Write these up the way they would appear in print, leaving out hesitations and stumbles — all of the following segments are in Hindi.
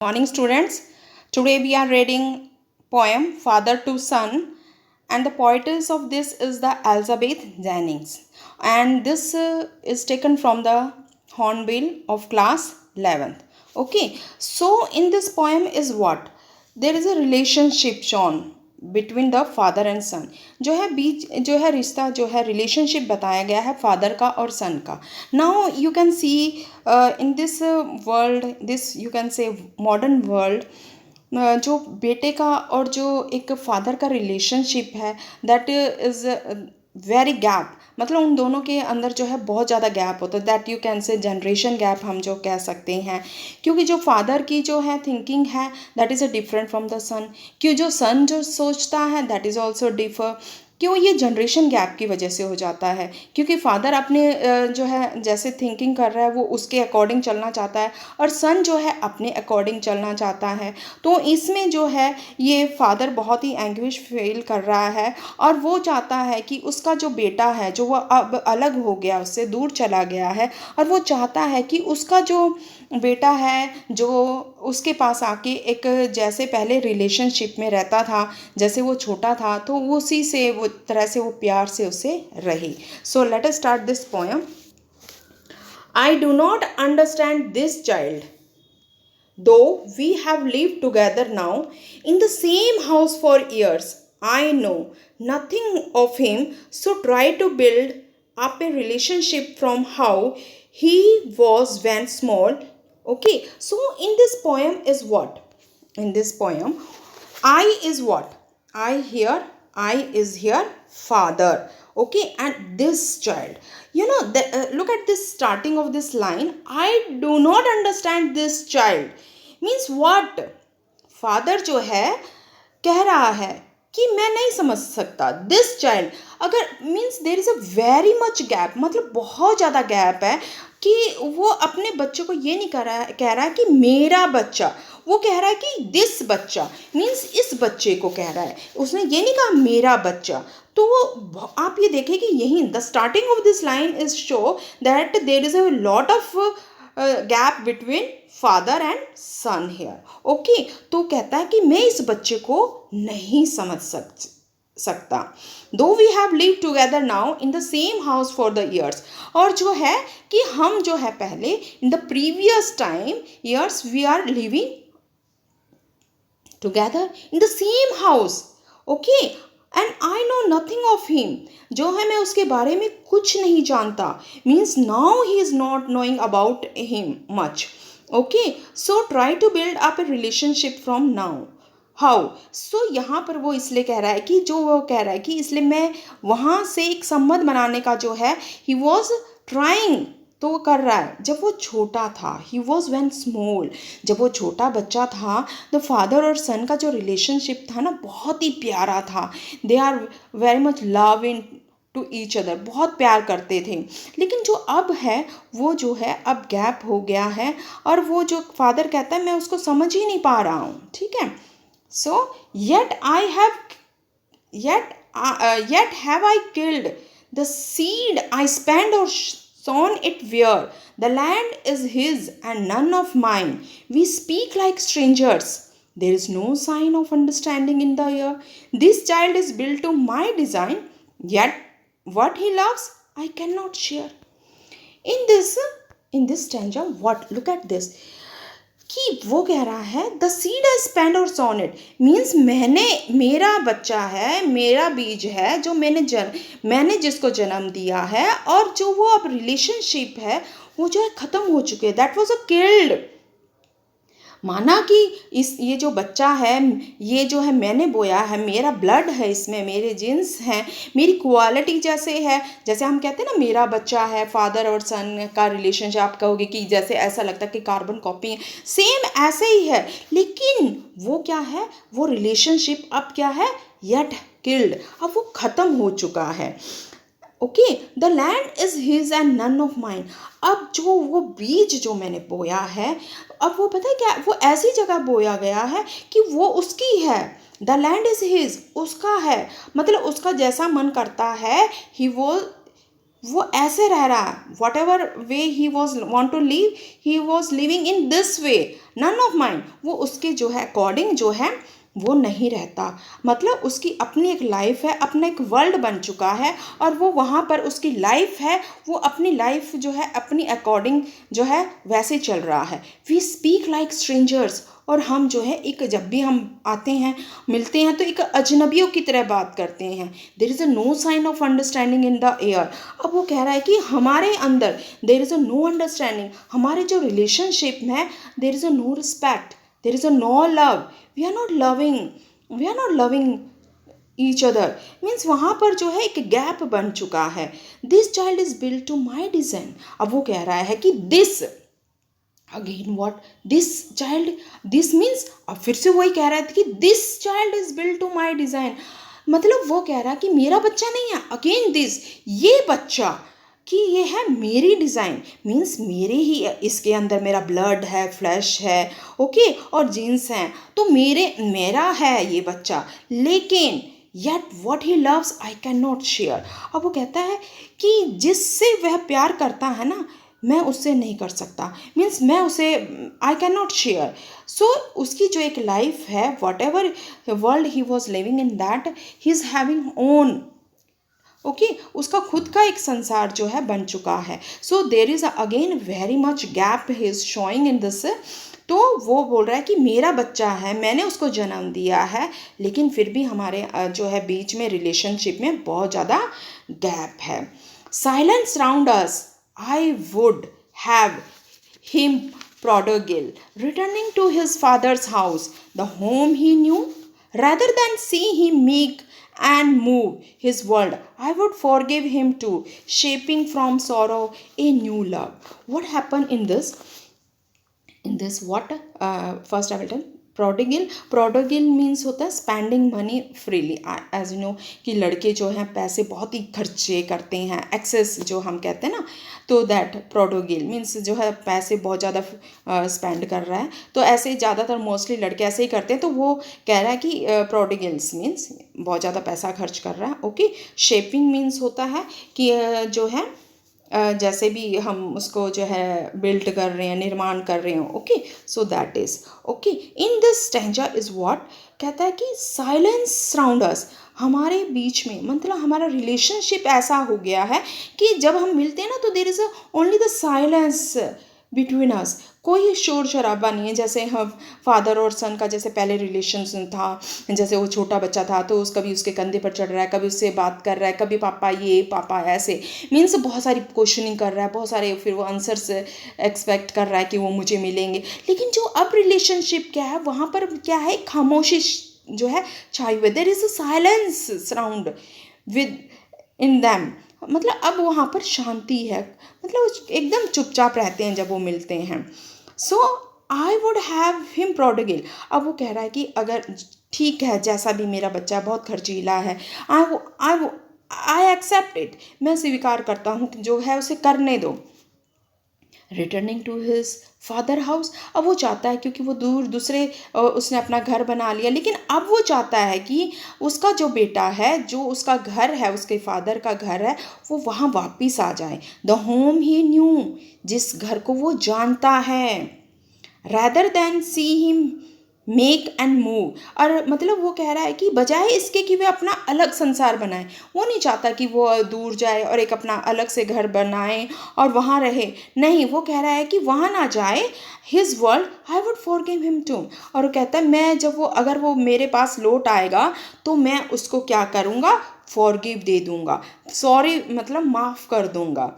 Morning students. Today we are reading poem Father to Son, and the poetess of this is the Elizabeth Jennings, and this is taken from the Hornbill of class 11th. Okay, so in this poem is what? There is a relationship shown between the father and son, जो है बीच जो है रिश्ता जो है रिलेशनशिप बताया गया है फादर का और सन का. Now you can see in this world, this you can say modern world, जो बेटे का और जो एक फादर का रिलेशनशिप है दैट इज़ वेरी गैप, मतलब उन दोनों के अंदर जो है बहुत ज़्यादा गैप होता है. That you can say generation gap हम जो कह सकते हैं, क्योंकि जो फादर की जो है थिंकिंग है that is a different from the son, क्यों जो सन जो सोचता है दैट इज़ ऑल्सो डिफर. क्यों ये जनरेशन गैप की वजह से हो जाता है, क्योंकि फादर अपने जो है जैसे थिंकिंग कर रहा है वो उसके अकॉर्डिंग चलना चाहता है और सन जो है अपने अकॉर्डिंग चलना चाहता है. तो इसमें जो है ये फादर बहुत ही एंग्विश फील कर रहा है और वो चाहता है कि उसका जो बेटा है जो वो अब अलग हो गया, उससे दूर चला गया है, और वो चाहता है कि उसका जो बेटा है जो उसके पास आके एक जैसे पहले रिलेशनशिप में रहता था, जैसे वो छोटा था तो उसी से वो तरह से वो प्यार से उसे रहे. So let us start this poem. I do not understand this child though we have lived together now in the same house for years. I know nothing of him, so try to build up a relationship from how he was when small. Okay, so in this poem is what? In this poem, I is what? I here, I is here, father. Okay, and this child, look at this starting of this line. I do not understand this child means what? Father जो है कह रहा है कि मैं नहीं समझ सकता. दिस चाइल्ड अगर means there is a very much gap, मतलब बहुत ज़्यादा गैप है कि वो अपने बच्चों को ये नहीं कह रहा है कि मेरा बच्चा, वो कह रहा है कि दिस बच्चा मीन्स इस बच्चे को कह रहा है. उसने ये नहीं कहा मेरा बच्चा. तो आप ये देखें कि यही the starting of this line is show that there is a lot of gap between father and son here. Okay, तो कहता है कि मैं इस बच्चे को नहीं समझ सकता. Though we have live together now in the same house for the years, और जो है कि हम जो है पहले in the previous time years we are living together in the same house. Okay, and I know nothing of him, जो है मैं उसके बारे में कुछ नहीं जानता. Means now he is not knowing about him much. Okay, so try to build up a relationship from now. How? सो यहाँ पर वो इसलिए कह रहा है कि जो वो कह रहा है कि इसलिए मैं वहाँ से एक संबंध बनाने का जो है ही वॉज ट्राइंग, तो वो कर रहा है. जब वो छोटा था, ही वॉज वेन स्मॉल, जब वो छोटा बच्चा था तो फादर और सन का जो रिलेशनशिप था ना बहुत ही प्यारा था. They are very much love into each other, बहुत प्यार करते थे. लेकिन जो अब है वो जो है अब गैप हो गया है, और वो जो फादर कहता है मैं उसको समझ ही नहीं पा रहा हूँ. ठीक है. सो yet I have yet have I killed the seed I spent or sown it where the land is his and none of mine. We speak like strangers. There is no sign of understanding in the air. This child is built to my design, yet what he loves I cannot share. In this stanza, what? Look at this. कि वो कह रहा है द सीड आई स्पेंड और सॉन इट मीन्स मेरा बच्चा है, मेरा बीज है जो मैंने जिसको जन्म दिया है, और जो वो अब रिलेशनशिप है वो जो है ख़त्म हो चुके हैं. That was a killed. माना कि ये जो बच्चा है ये जो है मैंने बोया है, मेरा ब्लड है इसमें, मेरे जीन्स हैं, मेरी क्वालिटी जैसे है, जैसे हम कहते हैं ना मेरा बच्चा है. फादर और सन का रिलेशनशिप आप कहोगे कि जैसे ऐसा लगता है कि कार्बन कॉपी है, सेम ऐसे ही है. लेकिन वो क्या है, वो रिलेशनशिप अब क्या है, येट किल्ड, अब वो ख़त्म हो चुका है. Okay, the land is his and none of mine. अब जो वो बीज जो मैंने बोया है, अब वो पता है क्या, वो ऐसी जगह बोया गया है कि वो उसकी है. द लैंड इज़ हिज, उसका है, मतलब उसका जैसा मन करता है ही वो वो ऐसे रह रहा है, whatever way he was want to live, he was living in this way, none of mind, वो उसके जो है अकॉर्डिंग जो है वो नहीं रहता। मतलब उसकी अपनी एक लाइफ है, अपना एक वर्ल्ड बन चुका है, और वो वहाँ पर उसकी लाइफ है, वो अपनी लाइफ जो है अपनी अकॉर्डिंग जो है वैसे चल रहा है। वी स्पीक लाइक स्ट्रेंजर्स, और हम जो है एक जब भी हम आते हैं मिलते हैं तो एक अजनबियों की तरह बात करते हैं। There is a no sign of understanding in the air. अब वो कह रहा है कि हमारे अंदर there is a no understanding, हमारे जो रिलेशनशिप में है there is a no respect, there is a no love, we are not loving, we are not loving each other. Means वहाँ पर जो है एक गैप बन चुका है। This child is built to my design. अब वो कह रहा है कि this again what, this child, this means अब फिर से वही कह रहा था कि this child is built to my design. मतलब वो कह रहा कि मेरा बच्चा नहीं है, अगेन दिस, ये बच्चा, कि ये है मेरी डिज़ाइन, मीन्स मेरे ही, इसके अंदर मेरा ब्लड है, फ्लैश है, ओके, और जीन्स हैं, तो मेरा है ये बच्चा, लेकिन yet what he loves I can not share. अब वो कहता है कि जिससे वह प्यार करता है ना, मैं उससे नहीं कर सकता, मीन्स मैं उसे आई कैन नॉट शेयर। सो उसकी जो एक लाइफ है, what ever world he was living in that, he is having own, okay, उसका खुद का एक संसार जो है बन चुका है। So there is again very much gap he is showing in this. तो वो बोल रहा है कि मेरा बच्चा है, मैंने उसको जन्म दिया है, लेकिन फिर भी हमारे जो है बीच में रिलेशनशिप में बहुत ज़्यादा गैप है। Silence round us, I would have him prodigal, returning to his father's house, the home he knew, rather than see him make and move his world. I would forgive him too, shaping from sorrow a new love. What happened in this? In this what, first I will tell, prodigal means होता है spending money freely. As you know कि लड़के जो हैं पैसे बहुत ही खर्चे करते हैं, एक्सेस जो हम कहते हैं ना, तो दैट प्रोडिगल मीन्स जो है पैसे बहुत ज़्यादा स्पेंड कर रहा है। तो ऐसे ज़्यादातर मोस्टली लड़के ऐसे ही करते हैं, तो वो कह रहा है कि प्रोडिगल्स मीन्स बहुत ज़्यादा पैसा खर्च कर रहा है। ओके, शेपिंग मीन्स होता है कि जो है जैसे भी हम उसको जो है बिल्ड कर रहे हैं, निर्माण कर रहे हैं। Okay, so that is okay. In this stanza is what, कहता है कि साइलेंस सराउंड अस, हमारे बीच में, मतलब हमारा रिलेशनशिप ऐसा हो गया है कि जब हम मिलते हैं ना तो there is only the silence between us, कोई शोर शराबा नहीं है। जैसे हम फादर और सन का जैसे पहले रिलेशन था, जैसे वो छोटा बच्चा था तो कभी उसके कंधे पर चढ़ रहा है, कभी उससे बात कर रहा है, कभी पापा ये पापा ऐसे, मीन्स बहुत सारी क्वेश्चनिंग कर रहा है, बहुत सारे फिर वो आंसर्स एक्सपेक्ट कर रहा है कि वो मुझे मिलेंगे। लेकिन जो अब रिलेशनशिप क्या है, वहाँ पर क्या है, खामोशी जो है छाई हुई, there is a silence surround within them. मतलब अब वहाँ पर शांति है, मतलब एकदम चुपचाप रहते हैं जब वो मिलते हैं। So I would have him prodigal. अब वो कह रहा है कि अगर ठीक है, जैसा भी मेरा बच्चा बहुत खर्चीला है, आई एक्सेप्ट इट, मैं स्वीकार करता हूँ कि जो है उसे करने दो। Returning to his father house, अब वो चाहता है, क्योंकि वो दूसरे उसने अपना घर बना लिया, लेकिन अब वो चाहता है कि उसका जो बेटा है, जो उसका घर है, उसके फादर का घर है, वो वहाँ वापस आ जाए। द होम ही न्यू, जिस घर को वो जानता है, rather than see him make and move. और मतलब वो कह रहा है कि बजाय इसके कि वे अपना अलग संसार बनाए, वो नहीं चाहता कि वो दूर जाए और एक अपना अलग से घर बनाए और वहाँ रहे, नहीं, वो कह रहा है कि वहाँ ना जाए, his world I would forgive him too. और वो कहता है मैं जब वो अगर वो मेरे पास लौट आएगा तो मैं उसको क्या करूँगा, फॉरगिव दे दूँगा, सॉरी मतलब माफ़ कर दूँगा।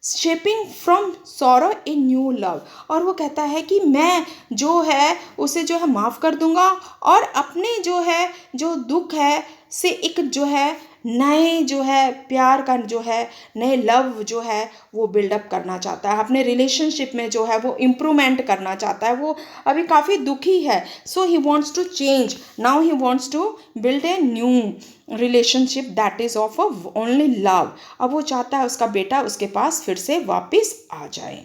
Shaping from sorrow a new love, और वो कहता है कि मैं जो है उसे जो है माफ़ कर दूंगा, और अपने जो है जो दुख है से एक जो है नए जो है प्यार का जो है नए लव जो है वो बिल्डअप करना चाहता है, अपने रिलेशनशिप में जो है वो इम्प्रूवमेंट करना चाहता है। वो अभी काफ़ी दुखी है, so he wants to change, now he wants to build a new relationship that is of a only love. अब वो चाहता है उसका बेटा उसके पास फिर से वापस आ जाए।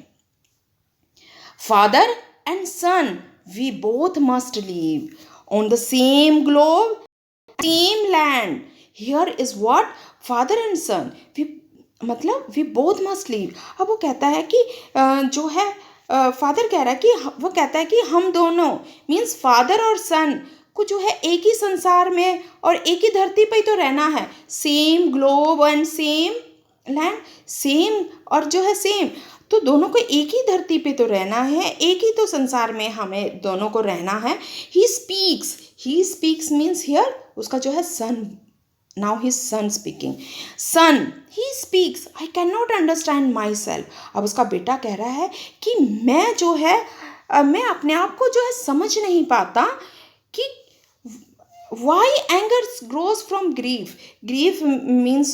Father and son, we both must live on the same globe, same land. Here is what, father and son, we मतलब वी बोथ मस्ट लीव। अब वो कहता है कि जो है फादर कह रहा है कि वो कहता है कि हम दोनों मीन्स फादर और सन को जो है एक ही संसार में और एक ही धरती पे ही तो रहना है, same globe and same land, same और जो है सेम, तो दोनों को एक ही धरती पे तो रहना है, एक ही तो संसार में हमें दोनों को रहना है। ही स्पीक्स मीन्स हियर उसका जो है सन, now his son speaking, son he speaks I cannot understand myself। अब उसका बेटा कह रहा है कि मैं जो है मैं अपने आप को जो है समझ नहीं पाता कि why anger grows from grief means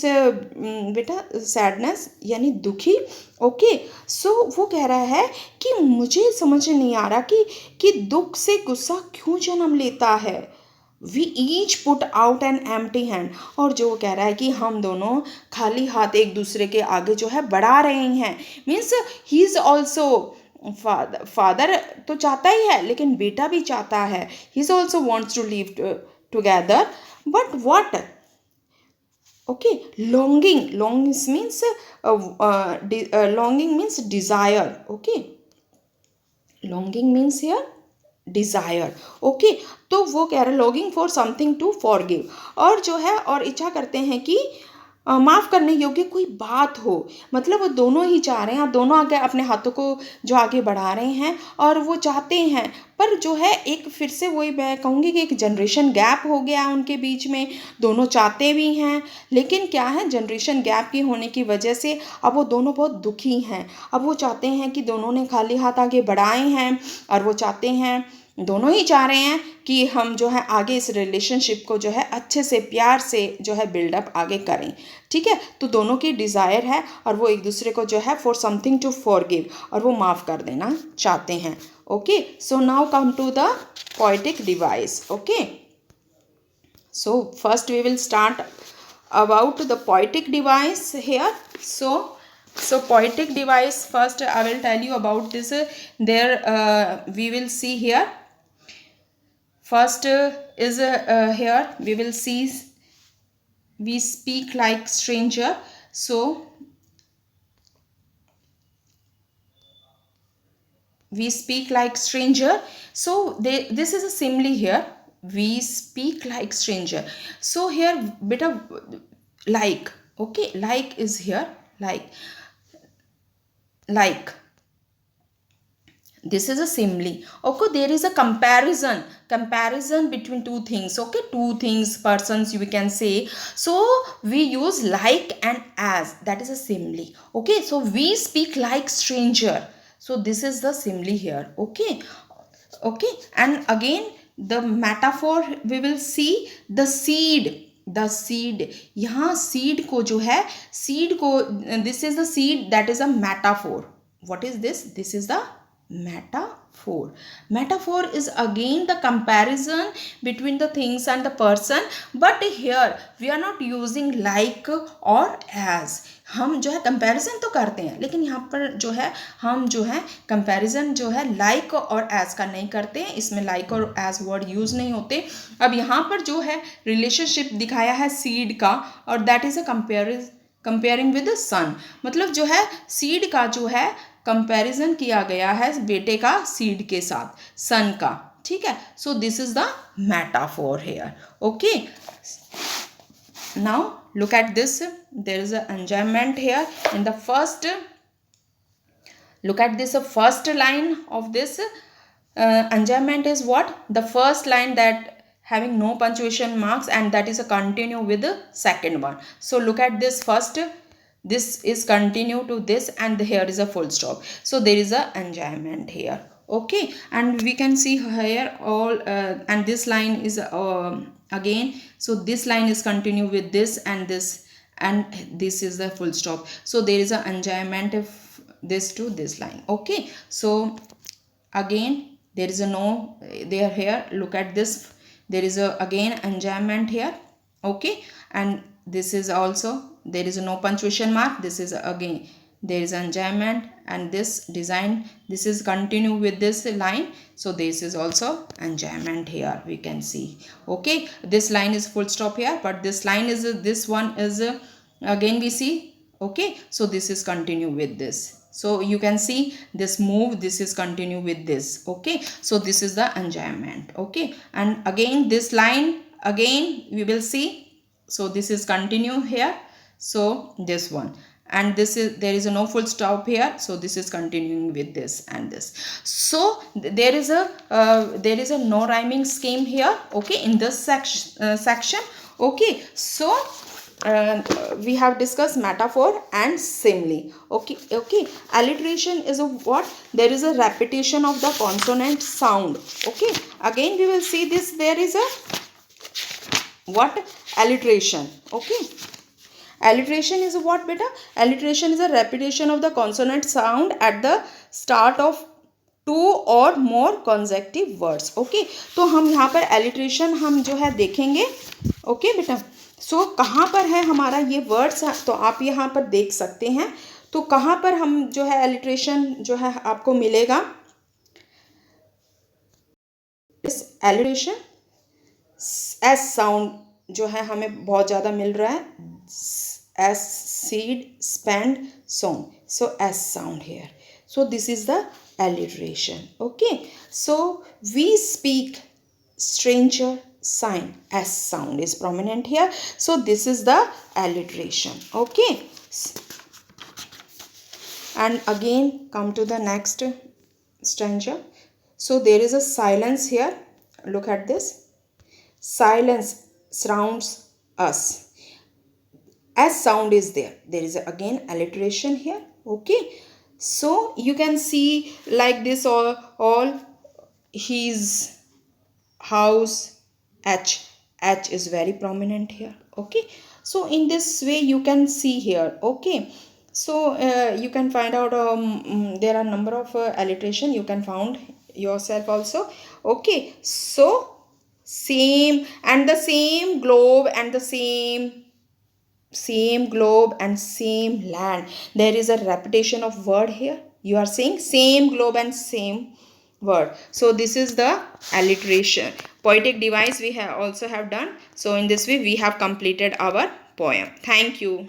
बेटा sadness यानी दुखी। ओके सो वो कह रहा है कि मुझे समझ नहीं आ रहा कि दुख से गुस्सा क्यों जन्म लेता है। We each put out an empty hand, और जो वो कह रहा है कि हम दोनों खाली हाथ एक दूसरे के आगे जो है बढ़ा रहे हैं, means he is also father तो चाहता ही है लेकिन बेटा भी चाहता है, he is also wants to live together, but what okay longing means longing means desire, okay longing means here desire. Okay तो वो कह रहे हैं longing for something to forgive, और जो है और इच्छा करते हैं कि माफ़ करने योग्य कोई बात हो। मतलब वो दोनों ही चाह रहे हैं, दोनों आगे अपने हाथों को जो आगे बढ़ा रहे हैं और वो चाहते हैं, पर जो है एक फिर से वही मैं कहूँगी कि एक जनरेशन गैप हो गया उनके बीच में। दोनों चाहते भी हैं लेकिन क्या है जनरेशन गैप की होने की वजह से अब वो दोनों बहुत दुखी हैं। अब वो चाहते हैं कि दोनों ने खाली हाथ आगे बढ़ाए हैं और वो चाहते हैं, दोनों ही चाह रहे हैं कि हम जो है आगे इस रिलेशनशिप को जो है अच्छे से प्यार से जो है बिल्डअप आगे करें। ठीक है तो दोनों की डिज़ायर है और वो एक दूसरे को जो है फॉर समथिंग टू फॉरगिव और वो माफ़ कर देना चाहते हैं। Okay so now come to the poetic device. Okay so first we will start about the poetic device here. So poetic device, first I will tell you about this. There we will see here. First is here we will see we speak like stranger. So we speak like stranger. So this is a simile here. We speak like stranger. So here bit of like, okay like is here, like this is a simile. Okay there is a comparison between two things, okay two things persons we can say, so we use like and as, that is a simile. Okay so we speak like stranger, so this is the simile here. Okay and again the metaphor we will see the seed यहाँ seed को जो है seed को this is the seed, that is a metaphor. What is this? This is the metaphor is again the comparison between the things and the person, but here we are not using like or as. हम जो है कंपैरिजन तो करते हैं लेकिन यहाँ पर जो है हम जो है कंपैरिजन जो है लाइक और एज का नहीं करते हैं, इसमें लाइक और एज वर्ड यूज़ नहीं होते। अब यहाँ पर जो है रिलेशनशिप दिखाया है सीड का और that is a comparing with the son, मतलब जो है सीड का जो है कंपैरिजन किया गया है बेटे का सीड के साथ, सन का। ठीक है so this is the metaphor here. Okay now look at this, there is an enjoyment here in the first, look at this first line of this enjoyment is what, the first line that having no punctuation marks and that is a continue with the second one. So look at this first, this is continue to this and here is a full stop, so there is a enjoyment here. Okay and we can see here all and this line is again, so this line is continue with this and this is the full stop, so there is a enjoyment of this to this line. Okay so again there is a no there here, look at this, there is a again enjoyment here. Okay and this is also there is no punctuation mark, this is again there is enjoyment and this design, this is continue with this line, so this is also enjoyment here we can see. Okay this line is full stop here, but this line is this one is again we see Okay, so this is continue with this. So you can see this move, this is continue with this. Okay, so this is the enjoyment. Okay, and again this line again we will see. So this is continue here. So this one, and this is, there is a no full stop here, so this is continuing with this and this. So there is a no rhyming scheme here. Okay, in this section. Okay, so we have discussed metaphor and simile. Okay, alliteration is a what? There is a repetition of the consonant sound. Okay, again we will see this. There is a what? Alliteration. Okay, alliteration is a what, beta? Alliteration is a repetition of the consonant sound at the start of two or more consecutive words. Okay, तो हम यहाँ पर alliteration हम जो है देखेंगे. ओके बेटा, सो कहाँ पर है हमारा ये वर्ड्स, तो आप यहाँ पर देख सकते हैं. तो कहाँ पर हम जो है एलिट्रेशन जो है आपको मिलेगा. इस एलिट्रेशन एस साउंड जो है हमें बहुत ज़्यादा मिल रहा है. S seed spend song, so S sound here. So this is the alliteration. Okay, so we speak stranger sign, s sound is prominent here, so this is the alliteration. Okay, and again come to the next stanza. So there is a silence here. Look at this. Silence surrounds us. S sound is there. There is again alliteration here. Okay, so you can see like this, all his house, h is very prominent here. Okay, so in this way you can see here. Okay, so you can find out there are number of alliteration you can found yourself also. Okay, so same and the same globe and the same globe and same land. There is a repetition of word here. You are saying same globe and same word. So this is the alliteration. Poetic device we have also have done. So in this way we have completed our poem. Thank you.